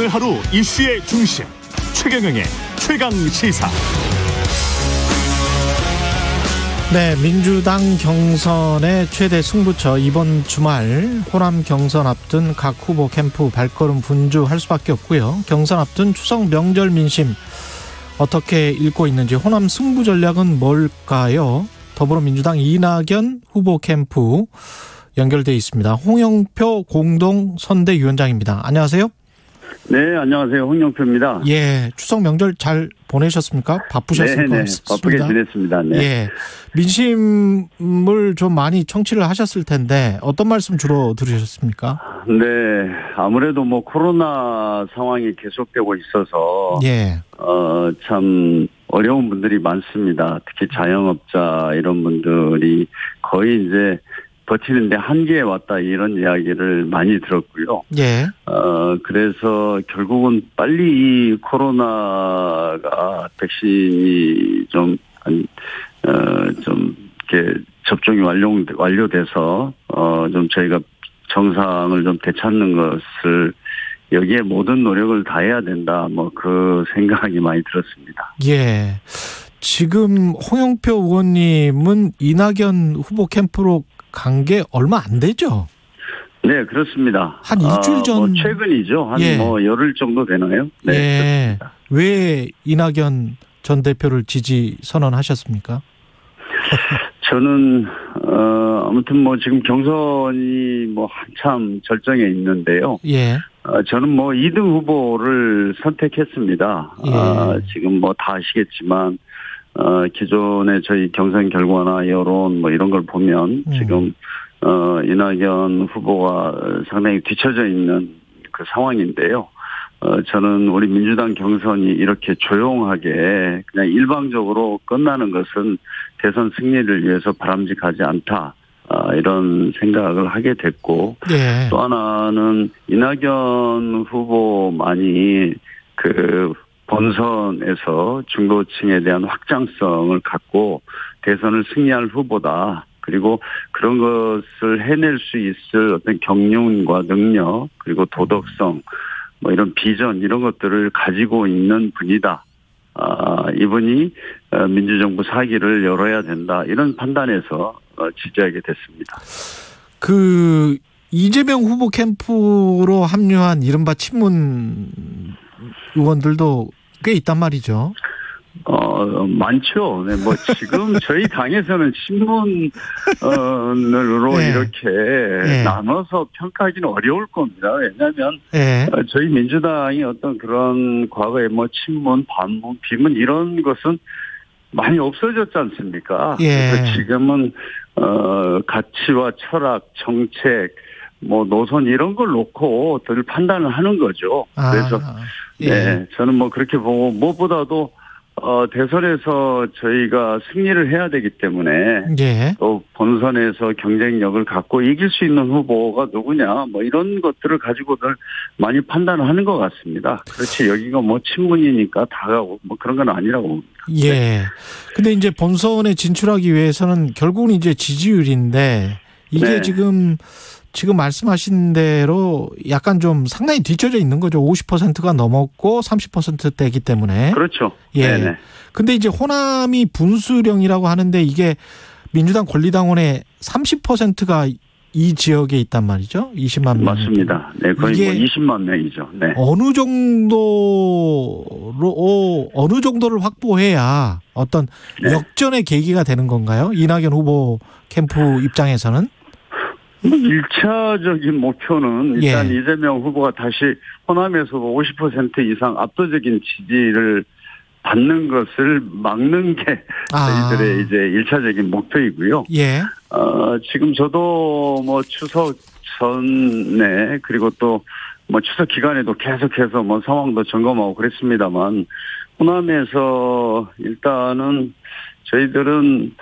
오늘 하루 이슈의 중심 최경영의 최강시사. 네, 민주당 경선의 최대 승부처 이번 주말 호남 경선 앞둔 각 후보 캠프 발걸음 분주할 수밖에 없고요. 경선 앞둔 추석 명절 민심 어떻게 읽고 있는지 호남 승부 전략은 뭘까요? 더불어민주당 이낙연 후보 캠프 연결돼 있습니다. 홍영표 공동선대위원장입니다. 안녕하세요. 네, 안녕하세요. 홍영표입니다. 예, 추석 명절 잘 보내셨습니까? 바쁘셨을 것 같습니다. 바쁘게 지냈습니다. 네. 예, 민심을 좀 많이 청취를 하셨을 텐데 어떤 말씀 주로 들으셨습니까? 네, 아무래도 뭐 코로나 상황이 계속되고 있어서 예, 참 어려운 분들이 많습니다. 특히 자영업자 이런 분들이 거의 이제 버티는데 한계에 왔다 이런 이야기를 많이 들었고요. 예. 그래서 결국은 빨리 이 코로나가 백신이 좀 이렇게 접종이 완료돼서 좀 저희가 정상을 좀 되찾는 것을 여기에 모든 노력을 다해야 된다. 뭐 그 생각이 많이 들었습니다. 예. 지금 홍영표 의원님은 이낙연 후보 캠프로 간 게 얼마 안 되죠? 네, 그렇습니다. 한 일주일 전. 뭐 최근이죠. 한 예. 뭐 열흘 정도 되나요? 네. 예. 그렇습니다. 왜 이낙연 전 대표를 지지 선언하셨습니까? 저는 아무튼 뭐 지금 경선이 뭐 한참 절정에 있는데요. 예. 저는 뭐 2등 후보를 선택했습니다. 예. 지금 뭐 다 아시겠지만 기존의 저희 경선 결과나 여론 뭐 이런 걸 보면 지금 이낙연 후보가 상당히 뒤처져 있는 그 상황인데요. 저는 우리 민주당 경선이 이렇게 조용하게 그냥 일방적으로 끝나는 것은 대선 승리를 위해서 바람직하지 않다. 이런 생각을 하게 됐고 예. 또 하나는 이낙연 후보만이 그 본선에서 중도층에 대한 확장성을 갖고 대선을 승리할 후보다. 그리고 그런 것을 해낼 수 있을 어떤 경륜과 능력 그리고 도덕성 뭐 이런 비전 이런 것들을 가지고 있는 분이다. 이분이 민주정부 사기를 열어야 된다. 이런 판단에서 지지하게 됐습니다. 그 이재명 후보 캠프로 합류한 이른바 친문 의원들도 꽤 있단 말이죠. 많죠. 네, 뭐 지금 저희 당에서는 친문으로 네. 이렇게 네. 나눠서 평가하기는 어려울 겁니다. 왜냐하면 예. 저희 민주당이 어떤 그런 과거에 뭐 친문, 반문, 비문 이런 것은 많이 없어졌지 않습니까? 예. 그래서 지금은 가치와 철학, 정책, 뭐 노선 이런 걸 놓고 늘 판단을 하는 거죠. 그래서 예. 네, 저는 뭐 그렇게 보고 무엇보다도 대선에서 저희가 승리를 해야 되기 때문에 예. 또 본선에서 경쟁력을 갖고 이길 수 있는 후보가 누구냐 뭐 이런 것들을 가지고들 많이 판단을 하는 것 같습니다. 그렇지 여기가 뭐 친문이니까 다 가고 뭐 그런 건 아니라고 봅니다. 예. 근데 이제 본선에 진출하기 위해서는 결국은 이제 지지율인데 이게 네. 지금 말씀하신 대로 약간 좀 상당히 뒤쳐져 있는 거죠. 50%가 넘었고 30%대이기 때문에. 그렇죠. 예. 네네. 근데 이제 호남이 분수령이라고 하는데 이게 민주당 권리당원의 30%가 이 지역에 있단 말이죠. 20만 명. 맞습니다. 네, 거의 뭐 20만 명이죠. 네. 어느 정도를 확보해야 어떤 네. 역전의 계기가 되는 건가요? 이낙연 후보 캠프 입장에서는? 1차적인 목표는 일단 예. 이재명 후보가 다시 호남에서 50% 이상 압도적인 지지를 받는 것을 막는 게 저희들의 이제 1차적인 목표이고요. 예. 지금 저도 뭐 추석 전에 그리고 또 뭐 추석 기간에도 계속해서 뭐 상황도 점검하고 그랬습니다만 호남에서 일단은 저희들은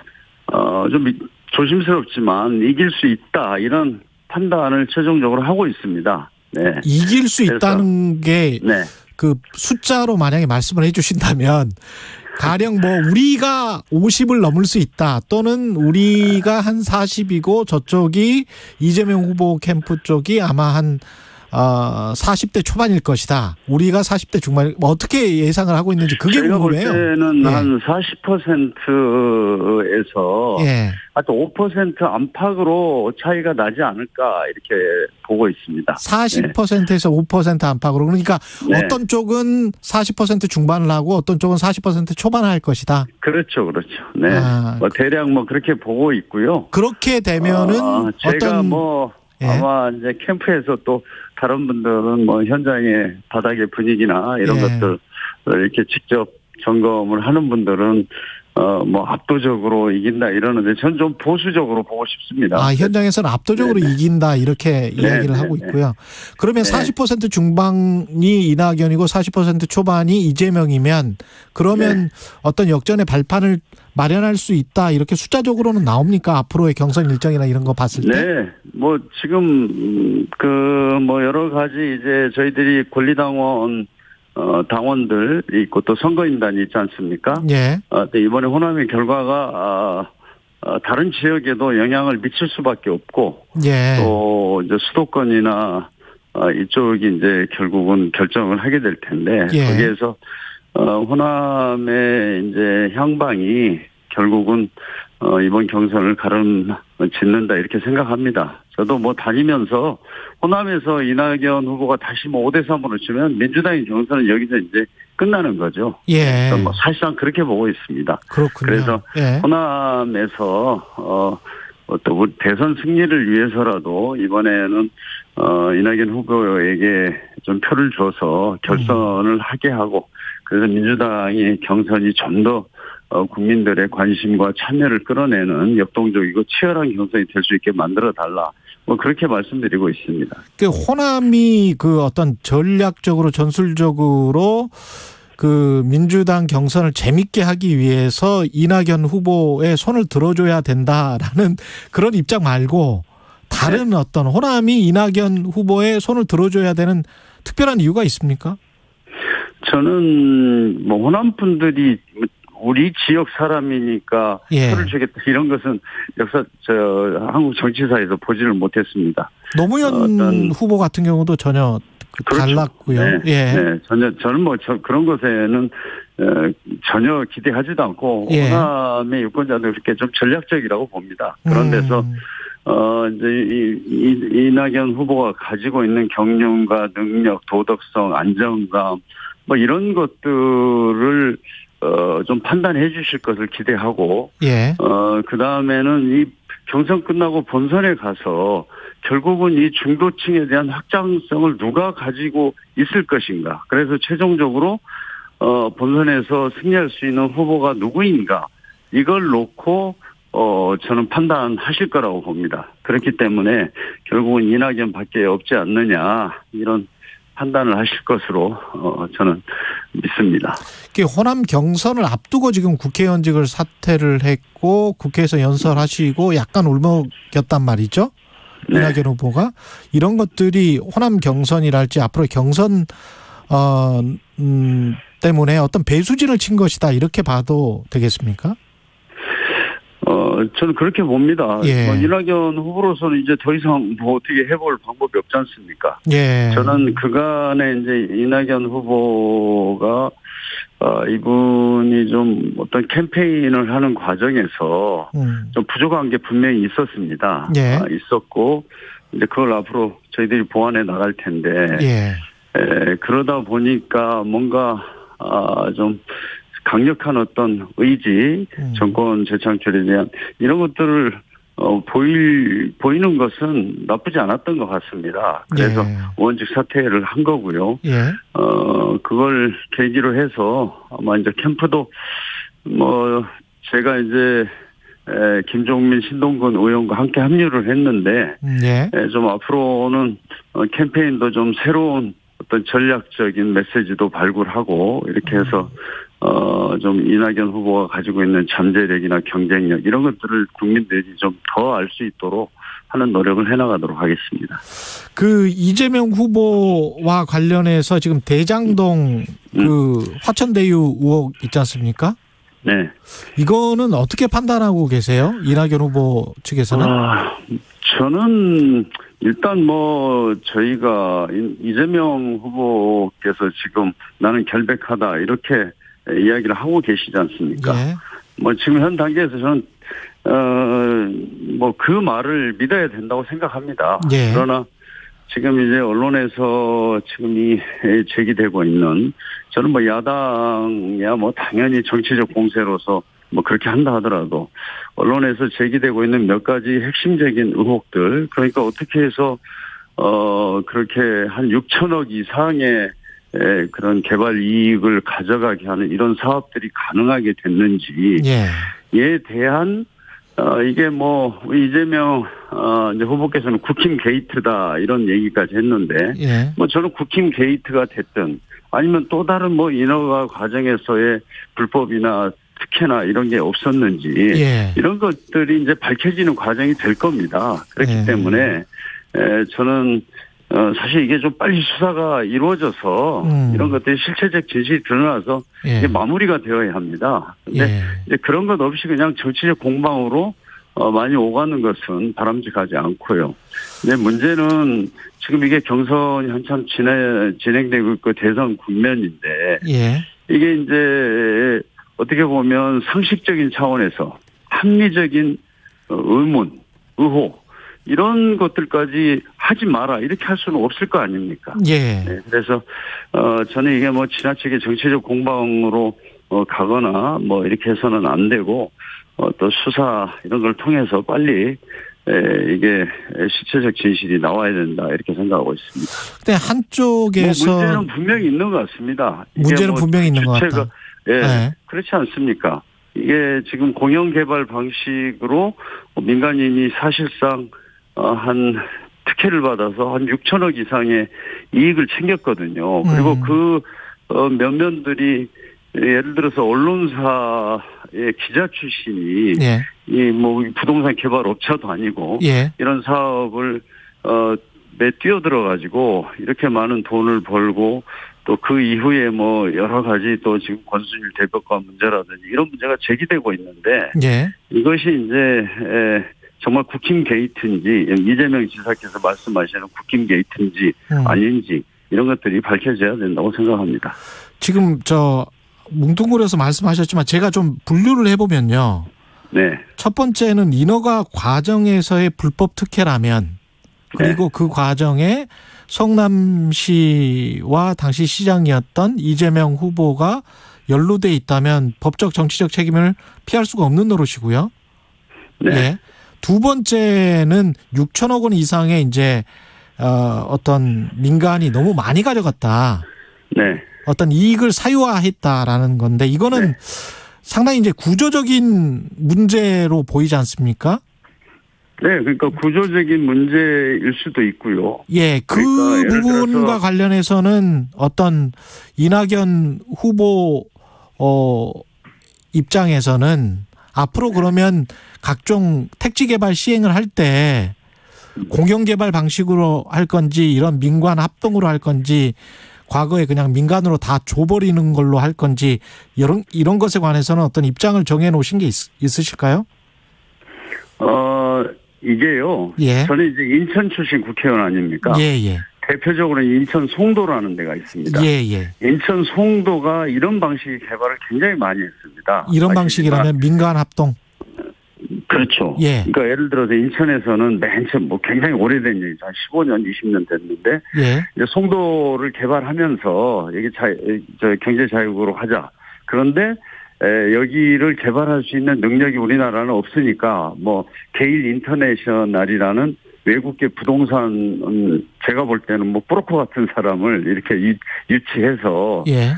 좀 조심스럽지만 이길 수 있다 이런 판단을 최종적으로 하고 있습니다. 네. 이길 수 있다는 게 네. 그 숫자로 만약에 말씀을 해 주신다면 가령 뭐 우리가 50을 넘을 수 있다 또는 우리가 한 40이고 저쪽이 이재명 후보 캠프 쪽이 아마 한 40대 초반일 것이다. 우리가 40대 중반 어떻게 예상을 하고 있는지 그게 제가 궁금해요. 볼 때는 한 40%에서 하여튼 5% 안팎으로 차이가 나지 않을까 이렇게 보고 있습니다. 40%에서 5% 안팎으로. 그러니까 어떤 쪽은 40% 중반을 하고 어떤 쪽은 40% 초반을 할 것이다. 그렇죠. 네. 대략 그렇게 보고 있고요. 그렇게 되면은 제가 아마 이제 캠프에서 또 다른 분들은 현장의 바닥의 분위기나 이런 것들 이렇게 직접 점검을 하는 분들은 압도적으로 이긴다 이러는데 전 좀 보수적으로 보고 싶습니다. 현장에서는 압도적으로 이긴다 이렇게 이야기를 하고 있고요. 그러면 40% 중반이 이낙연이고 40% 초반이 이재명이면 그러면 어떤 역전의 발판을 마련할 수 있다 이렇게 숫자적으로는 나옵니까? 앞으로의 경선 일정이나 이런 거 봤을 때? 네. 지금 여러 가지 이제 저희들이 권리당원 당원들이 있고 또 선거인단이 있지 않습니까? 이번에 호남의 결과가 다른 지역에도 영향을 미칠 수밖에 없고 또 이제 수도권이나 이쪽이 이제 결국은 결정을 하게 될 텐데 거기에서 호남의 이제 향방이 결국은 이번 경선을 가름짓는다 이렇게 생각합니다. 저도 다니면서 호남에서 이낙연 후보가 다시 5대3으로 치면 민주당의 경선은 여기서 이제 끝나는 거죠. 사실상 그렇게 보고 있습니다. 그렇군요. 그래서 호남에서 또 대선 승리를 위해서라도 이번에는 이낙연 후보에게 좀 표를 줘서 결선을 하게 하고 그래서 민주당의 경선이 좀 더 국민들의 관심과 참여를 끌어내는 역동적이고 치열한 경선이 될 수 있게 만들어달라. 그렇게 말씀드리고 있습니다. 호남이 어떤 전략적으로 전술적으로 민주당 경선을 재밌게 하기 위해서 이낙연 후보의 손을 들어줘야 된다라는 그런 입장 말고 다른 어떤 호남이 이낙연 후보의 손을 들어줘야 되는 특별한 이유가 있습니까? 저는 호남 분들이 우리 지역 사람이니까 표를 주겠다 이런 것은 한국 정치사에서 보지를 못했습니다. 노무현 후보 같은 경우도 전혀 달랐고요. 전혀 저는 그런 것에는 전혀 기대하지도 않고 호남의 유권자들 그렇게 좀 전략적이라고 봅니다. 그런 데서 이제 이낙연 후보가 가지고 있는 경륜과 능력, 도덕성, 안정감 이런 것들을 좀 판단해 주실 것을 기대하고 그 다음에는 이 경선 끝나고 본선에 가서 결국은 이 중도층에 대한 확장성을 누가 가지고 있을 것인가. 그래서 최종적으로 본선에서 승리할 수 있는 후보가 누구인가. 이걸 놓고 저는 판단하실 거라고 봅니다. 그렇기 때문에 결국은 이낙연밖에 없지 않느냐 이런 판단을 하실 것으로 저는 믿습니다. 호남 경선을 앞두고 지금 국회의원직을 사퇴를 했고 국회에서 연설하시고 약간 울먹였단 말이죠. 이낙연 후보가. 이런 것들이 호남 경선이랄지 앞으로의 경선 때문에 어떤 배수진을 친 것이다 이렇게 봐도 되겠습니까? 저는 그렇게 봅니다. 이낙연 후보로서는 이제 더 이상 어떻게 해볼 방법이 없지 않습니까? 저는 그간에 이제 이낙연 후보가 이분이 좀 어떤 캠페인을 하는 과정에서 좀 부족한 게 분명히 있었습니다. 있었고 이제 그걸 앞으로 저희들이 보완해 나갈 텐데 그러다 보니까 뭔가 좀 강력한 어떤 의지, 정권 재창출에 대한 이런 것들을 보이는 것은 나쁘지 않았던 것 같습니다. 그래서 의원직 사퇴를 한 거고요. 그걸 계기로 해서 아마 이제 캠프도 제가 이제 김종민, 신동근 의원과 함께 합류를 했는데 좀 앞으로는 캠페인도 좀 새로운 어떤 전략적인 메시지도 발굴하고 이렇게 해서 좀 이낙연 후보가 가지고 있는 잠재력이나 경쟁력 이런 것들을 국민들이 좀 더 알 수 있도록 하는 노력을 해나가도록 하겠습니다. 이재명 후보와 관련해서 지금 대장동 화천대유 의혹 있지 않습니까? 네. 이거는 어떻게 판단하고 계세요? 이낙연 후보 측에서는? 저는 일단 뭐 저희가 이재명 후보께서 지금 나는 결백하다 이렇게 이야기를 하고 계시지 않습니까? 예. 뭐 지금 현 단계에서 저는 뭐 그 말을 믿어야 된다고 생각합니다. 예. 그러나 지금 이제 언론에서 지금 이 제기되고 있는 저는 뭐 야당이야 뭐 당연히 정치적 공세로서 뭐 그렇게 한다 하더라도 언론에서 제기되고 있는 몇 가지 핵심적인 의혹들 그러니까 어떻게 해서 그렇게 한 6천억 이상의 그런 개발 이익을 가져가게 하는 이런 사업들이 가능하게 됐는지에 대한 이게 뭐 이재명 이제 후보께서는 국힘 게이트다 이런 얘기까지 했는데 예. 뭐 저는 국힘 게이트가 됐든 아니면 또 다른 뭐 인허가 과정에서의 불법이나 특혜나 이런 게 없었는지 예. 이런 것들이 이제 밝혀지는 과정이 될 겁니다. 그렇기 예. 때문에 저는 사실 이게 좀 빨리 수사가 이루어져서 이런 것들이 실체적 진실이 드러나서 예. 이게 마무리가 되어야 합니다. 근데 예. 이제 그런 것 없이 그냥 정치적 공방으로 많이 오가는 것은 바람직하지 않고요. 근데 문제는 지금 이게 경선이 한참 진행되고 있고 대선 국면인데 예. 이게 이제 어떻게 보면 상식적인 차원에서 합리적인 의문, 의혹 이런 것들까지 하지 마라 이렇게 할 수는 없을 거 아닙니까? 예. 네, 그래서 저는 이게 뭐 지나치게 정치적 공방으로 가거나 뭐 이렇게 해서는 안 되고 또 수사 이런 걸 통해서 빨리 이게 실체적 진실이 나와야 된다 이렇게 생각하고 있습니다. 근데 한쪽에서 뭐 문제는 분명히 있는 것 같습니다. 문제는 뭐 분명히 있는 것 같다. 예, 네. 그렇지 않습니까? 이게 지금 공영개발 방식으로 민간인이 사실상 한 특혜를 받아서 한 6천억 이상의 이익을 챙겼거든요. 그리고 그 면면들이 예를 들어서 언론사의 기자 출신이 예. 이 뭐 부동산 개발 업체도 아니고 예. 이런 사업을 뛰어들어 가지고 이렇게 많은 돈을 벌고 또 그 이후에 뭐 여러 가지 또 지금 권순일 대법관 문제라든지 이런 문제가 제기되고 있는데 예. 이것이 이제 정말 국힘 게이트인지 이재명 지사께서 말씀하시는 국힘 게이트인지 아닌지 이런 것들이 밝혀져야 된다고 생각합니다. 지금 뭉뚱그려서 말씀하셨지만 제가 좀 분류를 해보면요. 네. 첫 번째는 인허가 과정에서의 불법 특혜라면 그리고 네. 그 과정에 성남시와 당시 시장이었던 이재명 후보가 연루돼 있다면 법적 정치적 책임을 피할 수가 없는 노릇이고요. 네. 예. 두 번째는 6천억 원 이상의 이제 어떤 민간이 너무 많이 가져갔다. 네. 어떤 이익을 사유화했다라는 건데 이거는 네. 상당히 이제 구조적인 문제로 보이지 않습니까? 네, 그러니까 구조적인 문제일 수도 있고요. 예, 그 그러니까 부분과 관련해서는 어떤 이낙연 후보 입장에서는 앞으로 그러면 각종 택지 개발 시행을 할 때 공영 개발 방식으로 할 건지 이런 민관 합동으로 할 건지 과거에 그냥 민간으로 다 줘버리는 걸로 할 건지 이런 것에 관해서는 어떤 입장을 정해놓으신 게 있으실까요? 이게요. 예. 저는 이제 인천 출신 국회의원 아닙니까? 예. 대표적으로 인천 송도라는 데가 있습니다. 예. 인천 송도가 이런 방식의 개발을 굉장히 많이 했습니다. 이런 방식이라면 민간 합동. 그렇죠. 예. 그러니까 예를 들어서 인천에서는 맨 처음 뭐 굉장히 오래된 얘기죠. 한 15년, 20년 됐는데 예. 이제 송도를 개발하면서 이게 경제 자유구로 하자. 그런데 여기를 개발할 수 있는 능력이 우리나라는 없으니까 뭐 게일 인터내셔널이라는 외국계 부동산 제가 볼 때는 뭐 브로커 같은 사람을 이렇게 유치해서 예.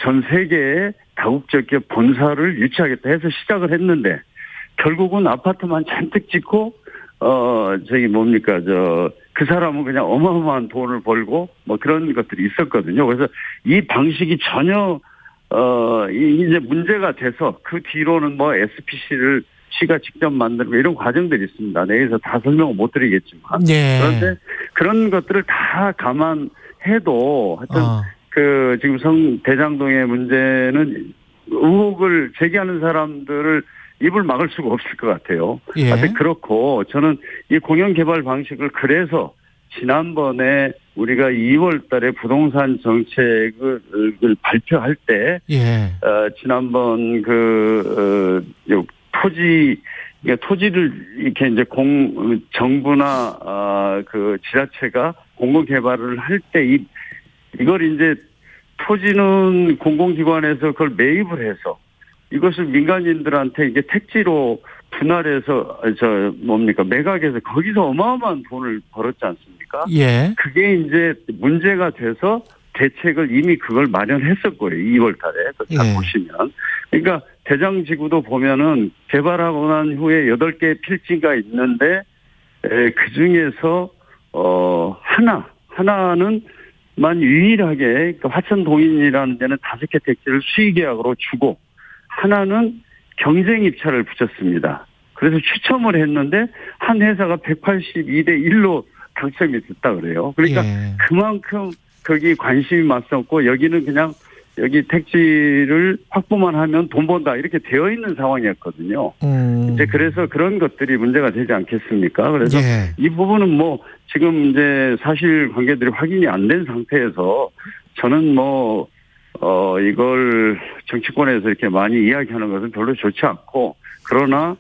전 세계에 다국적계 본사를 유치하겠다 해서 시작을 했는데 결국은 아파트만 잔뜩 짓고 그 사람은 그냥 어마어마한 돈을 벌고 뭐 그런 것들이 있었거든요. 그래서 이 방식이 전혀 이제 문제가 돼서 그 뒤로는 뭐 SPC를 시가 직접 만들고 이런 과정들이 있습니다. 여기서 다 설명을 못 드리겠지만. 예. 그런데 그런 것들을 다 감안해도 하여튼 지금 대장동의 문제는 의혹을 제기하는 사람들을 입을 막을 수가 없을 것 같아요. 예. 하여튼 그렇고 저는 이 공영 개발 방식을 그래서 지난번에 우리가 2월 달에 부동산 정책을 발표할 때 예. 지난번 토지를 이렇게 이제 정부나 그 지자체가 공공 개발을 할 때 이걸 이제 토지는 공공기관에서 그걸 매입을 해서 이것을 민간인들한테 이게 택지로 분할해서 매각해서 거기서 어마어마한 돈을 벌었지 않습니까? 예. 그게 이제 문제가 돼서 대책을 이미 그걸 마련했을 거예요. 2월 달에. 잘 보시면. 그러니까 대장지구도 보면은 개발하고 난 후에 8개 필지가 있는데 그 중에서 하나는 만 유일하게 화천동인이라는 데는 5개 택지를 수의계약으로 주고 하나는 경쟁 입찰을 붙였습니다. 그래서 추첨을 했는데 한 회사가 182대 1로 당첨이 됐다 그래요. 그러니까 그만큼 거기 관심이 맞섰고 여기는 그냥 여기 택지를 확보만 하면 돈 번다 이렇게 되어 있는 상황이었거든요. 이제 그래서 그런 것들이 문제가 되지 않겠습니까? 그래서 이 부분은 뭐 지금 이제 사실관계들이 확인이 안 된 상태에서 저는 이걸 정치권에서 이렇게 많이 이야기하는 것은 별로 좋지 않고 그러나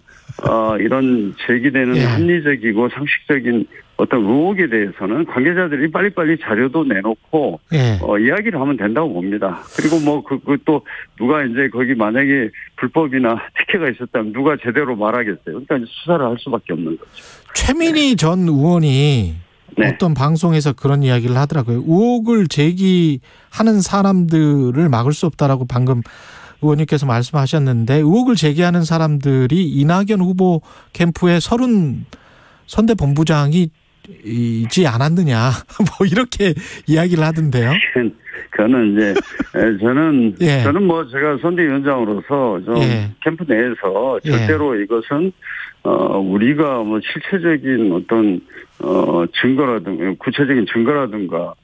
이런 제기되는 합리적이고 상식적인 어떤 의혹에 대해서는 관계자들이 빨리빨리 자료도 내놓고 이야기를 하면 된다고 봅니다. 그리고 그것도 누가 이제 거기 만약에 불법이나 특혜가 있었다면 누가 제대로 말하겠어요. 그러니까 이제 수사를 할 수밖에 없는 거죠. 최민희 전 의원이 어떤 방송에서 그런 이야기를 하더라고요. 의혹을 제기하는 사람들을 막을 수 없다라고 방금 의원님께서 말씀하셨는데 의혹을 제기하는 사람들이 이낙연 후보 캠프의 30 선대본부장이 이지 않았느냐 이렇게 이야기를 하던데요. 그거는 이제 저는 제가 선대위원장으로서 좀 캠프 내에서 절대로 이것은 우리가 실체적인 어떤 증거라든가 구체적인 증거라든가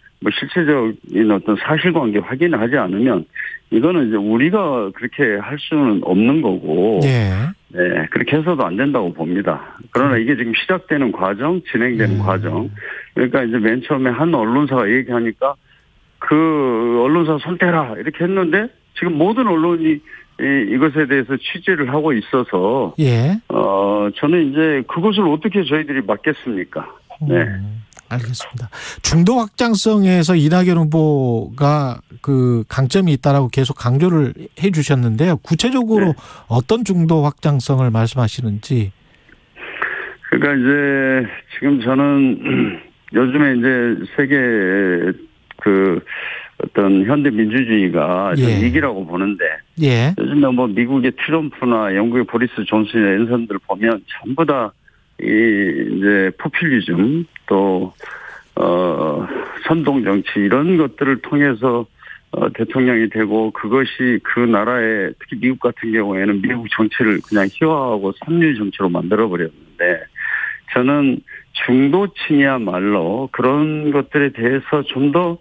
실체적인 어떤 사실관계 확인을 하지 않으면 이거는 이제 우리가 그렇게 할 수는 없는 거고 그렇게 해서도 안 된다고 봅니다. 그러나 이게 지금 시작되는 과정, 진행되는 과정. 그러니까 이제 맨 처음에 한 언론사가 얘기하니까 그 언론사 손대라 이렇게 했는데 지금 모든 언론이 이것에 대해서 취재를 하고 있어서 저는 이제 그것을 어떻게 저희들이 막겠습니까? 알겠습니다. 중도 확장성에서 이낙연 후보가 그 강점이 있다라고 계속 강조를 해 주셨는데요. 구체적으로 어떤 중도 확장성을 말씀하시는지. 그러니까 이제 지금 저는 요즘에 이제 세계 어떤 현대 민주주의가 좀 위기라고 보는데 요즘에 미국의 트럼프나 영국의 보리스 존슨의 연설들 보면 전부 다 이제 포퓰리즘 또 선동 정치 이런 것들을 통해서 대통령이 되고 그것이 그 나라의 특히 미국 같은 경우에는 미국 정치를 그냥 희화하고 삼류 정치로 만들어 버렸는데 저는 중도층이야말로 그런 것들에 대해서 좀 더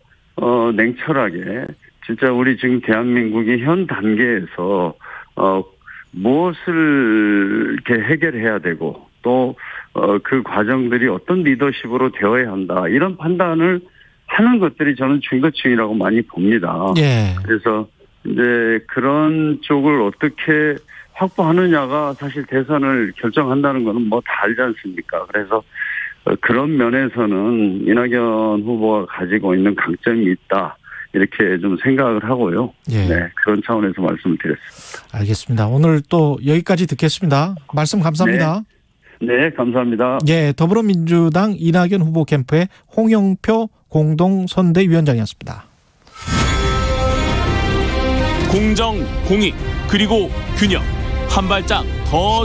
냉철하게 진짜 우리 지금 대한민국이 현 단계에서 무엇을 이렇게 해결해야 되고 또 그 과정들이 어떤 리더십으로 되어야 한다 이런 판단을 하는 것들이 저는 중도층이라고 많이 봅니다. 그래서 이제 그런 쪽을 어떻게 확보하느냐가 사실 대선을 결정한다는 거는 다 알지 않습니까? 그래서 그런 면에서는 이낙연 후보가 가지고 있는 강점이 있다. 이렇게 좀 생각을 하고요. 그런 차원에서 말씀을 드렸습니다. 알겠습니다. 오늘 또 여기까지 듣겠습니다. 말씀 감사합니다. 네, 감사합니다. 더불어민주당 이낙연 후보 캠프의 홍영표 공동선대위원장이었습니다. 공정, 공익, 그리고 균형. 한 발짝 더